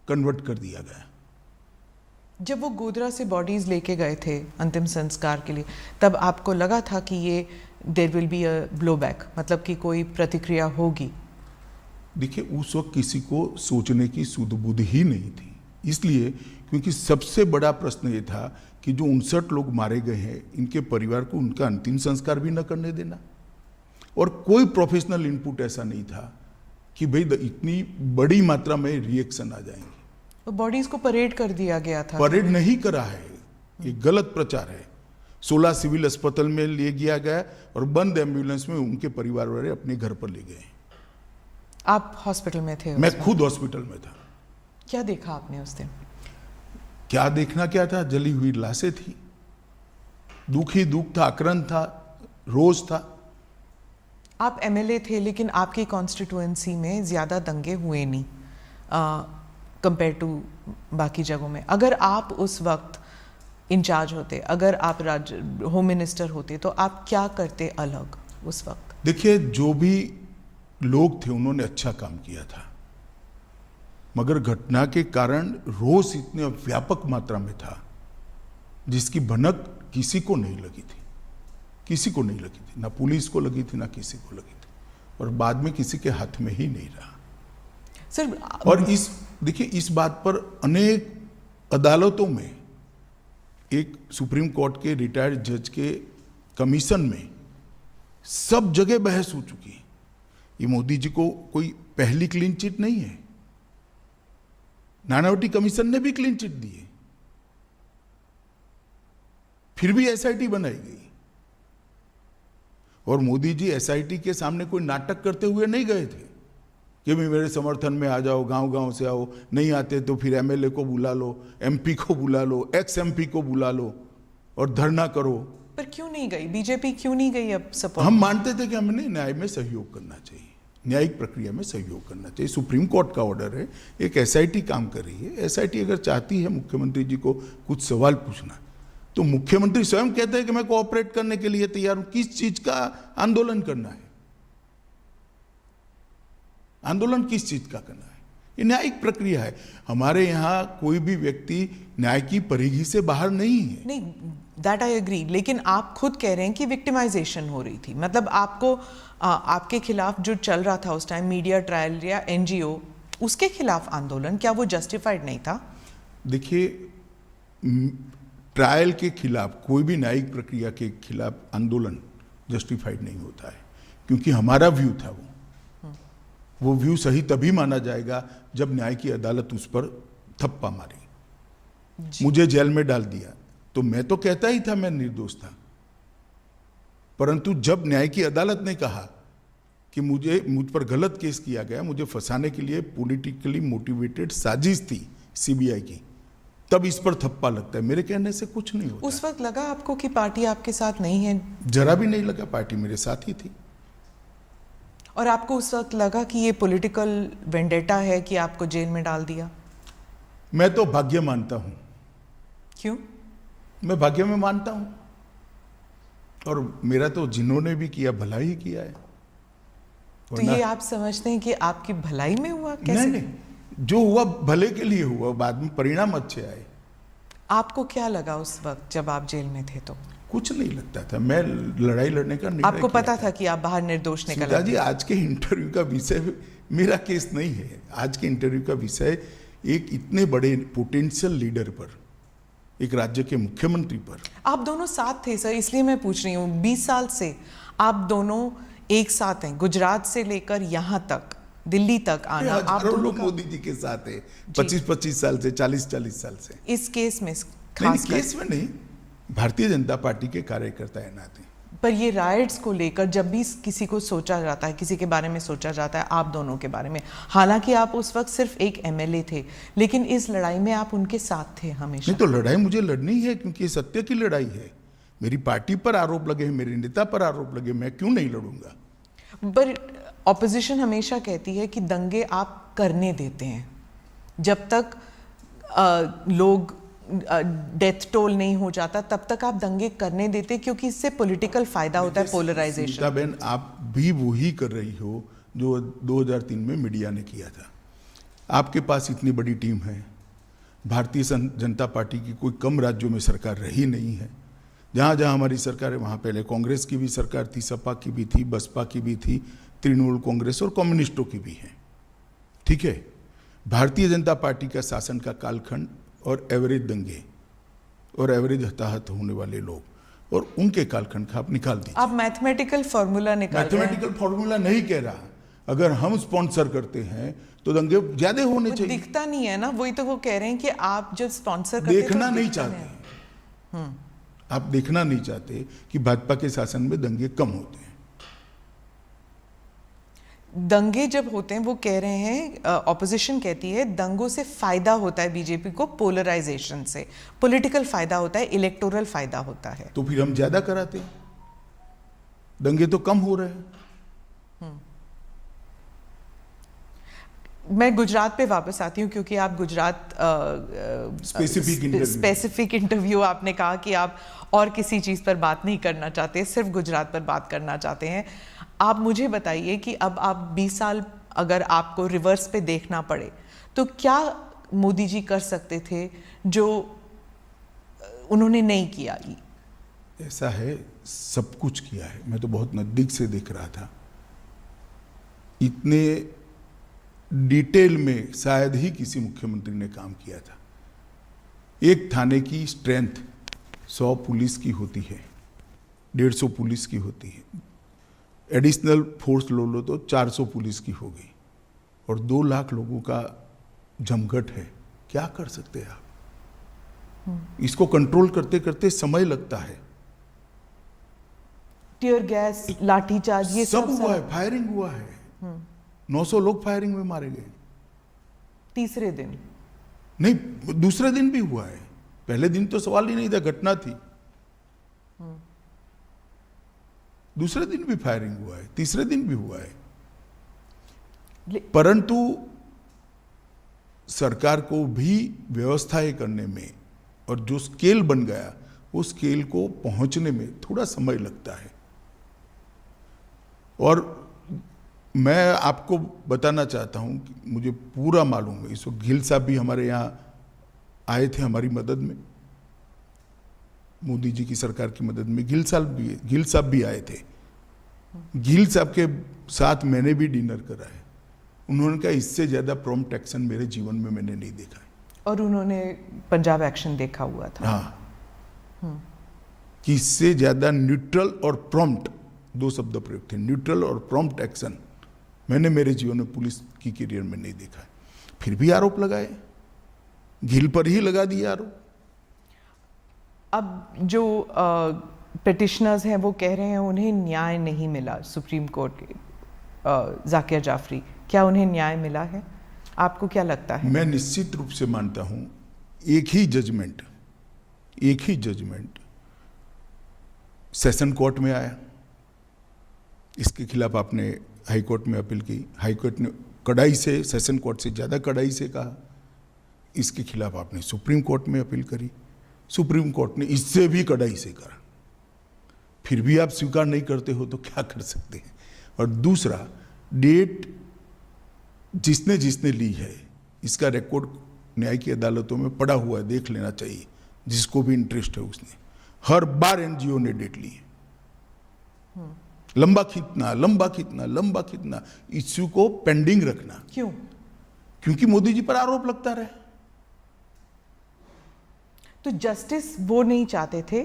Convert कर दिया गया। जब वो गोधरा से बॉडीज लेके गए थे अंतिम संस्कार के लिए, तब आपको लगा था कि ये there will be a blowback, मतलब कि कोई प्रतिक्रिया होगी? देखिए, उस वक्त किसी को सोचने की सुध बुध ही नहीं थी, इसलिए क्योंकि सबसे बड़ा प्रश्न ये था कि जो 59 लोग मारे गए हैं, इनके परिवार को उनका अंतिम संस्कार भी न करने देना। और कोई प्रोफेशनल इनपुट ऐसा नहीं था कि भाई इतनी बड़ी मात्रा में रिएक्शन आ जाएंगे। तो बॉडीज को परेड कर दिया गया था। परेड नहीं करा है, ये गलत प्रचार है। 16 सिविल अस्पताल में ले गया गया और बंद एम्बुलेंस में उनके परिवार वाले अपने घर पर ले गए। आप हॉस्पिटल में थे? मैं खुद हॉस्पिटल में था। क्या देखा आपने उस दिन? क्या देखना क्या था, जली हुई लाशें थी, दुख ही दुख था, आक्रांत था, रोज था। आप एमएलए थे, लेकिन आपकी कॉन्स्टिट्यूएंसी में ज़्यादा दंगे हुए नहीं कंपेयर टू बाकी जगहों में। अगर आप उस वक्त इंचार्ज होते, अगर आप होम मिनिस्टर होते, तो आप क्या करते अलग उस वक्त? देखिए, जो भी लोग थे उन्होंने अच्छा काम किया था, मगर घटना के कारण रोष इतने व्यापक मात्रा में था जिसकी भनक किसी को नहीं लगी थी, किसी को नहीं लगी थी, ना पुलिस को लगी थी, ना किसी को लगी थी, और बाद में किसी के हाथ में ही नहीं रहा। सर, और देखिए, इस बात पर अनेक अदालतों में, एक सुप्रीम कोर्ट के रिटायर्ड जज के कमीशन में सब जगह बहस हो चुकी है। ये मोदी जी को कोई पहली क्लीन चिट नहीं है, नानावटी कमीशन ने भी क्लीन चिट दी है, फिर भी एसआईटी बनाई गई। और मोदी जी एसआईटी के सामने कोई नाटक करते हुए नहीं गए थे कि भी मेरे समर्थन में आ जाओ, गांव गांव से आओ, नहीं आते तो फिर एमएलए को बुला लो, एमपी को बुला लो, एक्स एमपी को बुला लो और धरना करो। पर क्यों नहीं गई बीजेपी? क्यों नहीं गई अब सपोर्ट? हम मानते थे कि हमने न्याय में सहयोग करना चाहिए, न्यायिक प्रक्रिया में सहयोग करना चाहिए। सुप्रीम कोर्ट का ऑर्डर है, एक एसआईटी काम कर रही है। एसआईटी अगर चाहती है मुख्यमंत्री जी को कुछ सवाल पूछना, तो मुख्यमंत्री स्वयं कहते हैं कि मैं कोऑपरेट करने के लिए तैयार हूं। किस चीज का आंदोलन करना है? आंदोलन किस चीज का करना है? ये न्यायिक प्रक्रिया है। हमारे यहाँ कोई भी व्यक्ति न्याय की परिधि से बाहर नहीं है। नहीं, दैट आई एग्री, लेकिन आप खुद कह रहे हैं कि विक्टिमाइजेशन हो रही थी। मतलब आपको आपके खिलाफ जो चल रहा था उस टाइम, मीडिया ट्रायल या एनजीओ, उसके खिलाफ आंदोलन, क्या वो जस्टिफाइड नहीं था? देखिए, ट्रायल के खिलाफ, कोई भी न्यायिक प्रक्रिया के खिलाफ आंदोलन जस्टिफाइड नहीं होता है, क्योंकि हमारा व्यू था वो व्यू सही तभी माना जाएगा जब न्याय की अदालत उस पर थप्पा मारी। मुझे जेल में डाल दिया तो मैं तो कहता ही था मैं निर्दोष था, परंतु जब न्याय की अदालत ने कहा कि मुझ पर गलत केस किया गया, मुझे फंसाने के लिए पॉलिटिकली मोटिवेटेड साजिश थी सीबीआई की, तब इस पर थप्पा लगता है। मेरे कहने से कुछ नहीं होता। उस वक्त लगा आपको कि पार्टी आपके साथ नहीं है? जरा भी नहीं लगा, पार्टी मेरे साथ ही थी। और आपको उस वक्त लगा कि ये पॉलिटिकल वेंडेटा है कि आपको जेल में डाल दिया? मैं तो भाग्य मानता हूं। क्यों? मैं भाग्य में मानता हूं, और मेरा तो जिन्होंने भी किया भला ही किया है। तो ये आप समझते हैं कि आपकी भलाई में हुआ? कैसे? नहीं, जो हुआ भले के लिए हुआ, बाद में परिणाम अच्छे आए। आपको क्या लगा उस वक्त जब आप जेल में थे? तो कुछ नहीं लगता था, मैं लड़ाई लड़ने का निर्णय आपको पता था कि आप बाहर निर्दोष निकल? जी, आज के इंटरव्यू का विषय मेरा केस नहीं है। आज के इंटरव्यू का विषय एक इतने बड़े पोटेंशियल लीडर पर, एक राज्य के मुख्यमंत्री पर। आप दोनों साथ थे सर, इसलिए मैं पूछ रही हूँ। 20 साल से आप दोनों एक साथ हैं, गुजरात से लेकर यहाँ तक, दिल्ली तक आना। आप दोनों लोग मोदी जी के साथ है 25-25 साल से, 40-40 साल से। इस केस में केस में नहीं, भारतीय जनता पार्टी के कार्यकर्ता है नाते। पर ये राइट्स को लेकर जब भी किसी को सोचा जाता है, किसी के बारे में सोचा जाता है, आप दोनों के बारे में, हालांकि आप उस वक्त सिर्फ एक एमएलए थे, लेकिन इस लड़ाई में आप उनके साथ थे हमेशा। नहीं तो लड़ाई मुझे लड़नी है, क्योंकि ये सत्य की लड़ाई है। मेरी पार्टी पर आरोप लगे, मेरे नेता पर आरोप लगे, मैं क्यों नहीं लड़ूंगा? पर ऑपोजिशन हमेशा कहती है कि दंगे आप करने देते हैं, जब तक लोग डेथ टोल नहीं हो जाता तब तक आप दंगे करने देते, क्योंकि इससे पॉलिटिकल फायदा होता है, पोलराइजेशन। बहन, आप भी वही कर रही हो जो 2003 में मीडिया ने किया था। आपके पास इतनी बड़ी टीम है, भारतीय जनता पार्टी की कोई कम राज्यों में सरकार रही नहीं है। जहाँ जहाँ हमारी सरकार है वहाँ पहले कांग्रेस की भी सरकार थी, सपा की भी थी, बसपा की भी थी, तृणमूल कांग्रेस और कम्युनिस्टों की भी है। ठीक है, भारतीय जनता पार्टी का शासन का कालखंड और एवरेज दंगे और एवरेज हताहत होने वाले लोग और उनके कालखंड का आप निकाल दीजिए। आप मैथमेटिकल फॉर्मूला निकाल रहे हैं। मैथमेटिकल फॉर्मूला नहीं कह रहा, अगर हम स्पॉन्सर करते हैं तो दंगे ज्यादा होने वो चाहिए। दिखता नहीं है ना, वही तो वो कह रहे हैं कि आप जब स्पॉन्सर करते हैं देखना तो नहीं दिखता चाहते, आप देखना नहीं चाहते कि भाजपा के शासन में दंगे कम होते हैं। दंगे जब होते हैं, वो कह रहे हैं, ऑपोजिशन कहती है दंगों से फायदा होता है बीजेपी को, पोलराइजेशन से पॉलिटिकल फायदा होता है, इलेक्टोरल फायदा होता है। तो फिर हम ज्यादा कराते हैं, दंगे तो कम हो रहे हैं। मैं गुजरात पे वापस आती हूँ क्योंकि आप गुजरात स्पेसिफिक इंटरव्यू आपने कहा कि आप और किसी चीज़ पर बात नहीं करना चाहते, सिर्फ गुजरात पर बात करना चाहते हैं। आप मुझे बताइए कि अब आप 20 साल अगर आपको रिवर्स पे देखना पड़े तो क्या मोदी जी कर सकते थे जो उन्होंने नहीं किया? ऐसा है, सब कुछ किया है, मैं तो बहुत नजदीक से देख रहा था। इतने डिटेल में शायद ही किसी मुख्यमंत्री ने काम किया था। एक थाने की स्ट्रेंथ 100 पुलिस की होती है, 150 पुलिस की होती है, एडिशनल फोर्स लो तो 400 पुलिस की होगी और 2 लाख लोगों का जमघट है। क्या कर सकते हैं आप? इसको कंट्रोल करते करते समय लगता है। टीयर गैस, लाठीचार्ज, ये सब हुआ है, फायरिंग हुआ है, 900 लोग फायरिंग में मारे गए। तीसरे दिन नहीं, दूसरे दिन भी हुआ है, पहले दिन तो सवाल ही नहीं था, घटना थी। दूसरे दिन भी फायरिंग हुआ है, तीसरे दिन भी हुआ है। परंतु सरकार को भी व्यवस्थाएं करने में और जो स्केल बन गया, वो स्केल को पहुंचने में थोड़ा समय लगता है। और मैं आपको बताना चाहता हूं कि मुझे पूरा मालूम है, इस वक्त गिल साहब भी हमारे यहाँ आए थे हमारी मदद में, मोदी जी की सरकार की मदद में। गिल साहब भी आए थे। गिल साहब के साथ मैंने भी डिनर करा है। उन्होंने कहा इससे ज्यादा प्रॉम्प्ट एक्शन मेरे जीवन में मैंने नहीं देखा है। और उन्होंने पंजाब एक्शन देखा हुआ था। हाँ, कि इससे ज्यादा न्यूट्रल और प्रॉम्प्ट, 2 शब्द प्रयोग थे, न्यूट्रल और प्रॉम्प्ट एक्शन मैंने मेरे जीवन में पुलिस की करियर में नहीं देखा है। फिर भी आरोप लगाए, गिल पर ही लगा दिए आरोप। अब जो पिटिशनर्स हैं वो कह रहे हैं उन्हें न्याय नहीं मिला सुप्रीम कोर्ट के, जाकिया जाफरी, क्या उन्हें न्याय मिला है? आपको क्या लगता है? मैं निश्चित रूप से मानता हूं एक ही जजमेंट सेशन कोर्ट में आया, इसके खिलाफ आपने हाई कोर्ट में अपील की, हाई कोर्ट ने कड़ाई से, सेशन कोर्ट से ज़्यादा कड़ाई से कहा, इसके खिलाफ आपने सुप्रीम कोर्ट में अपील करी, सुप्रीम कोर्ट ने इससे भी कड़ाई से करा, फिर भी आप स्वीकार नहीं करते हो तो क्या कर सकते हैं? और दूसरा, डेट जिसने ली है, इसका रिकॉर्ड न्याय की अदालतों में पड़ा हुआ है, देख लेना चाहिए जिसको भी इंटरेस्ट है उसने। हर बार एनजीओ ने डेट ली है, लंबा खींचना, इश्यू को पेंडिंग रखना। क्यों? क्योंकि मोदी जी पर आरोप लगता रहे। तो जस्टिस वो नहीं चाहते थे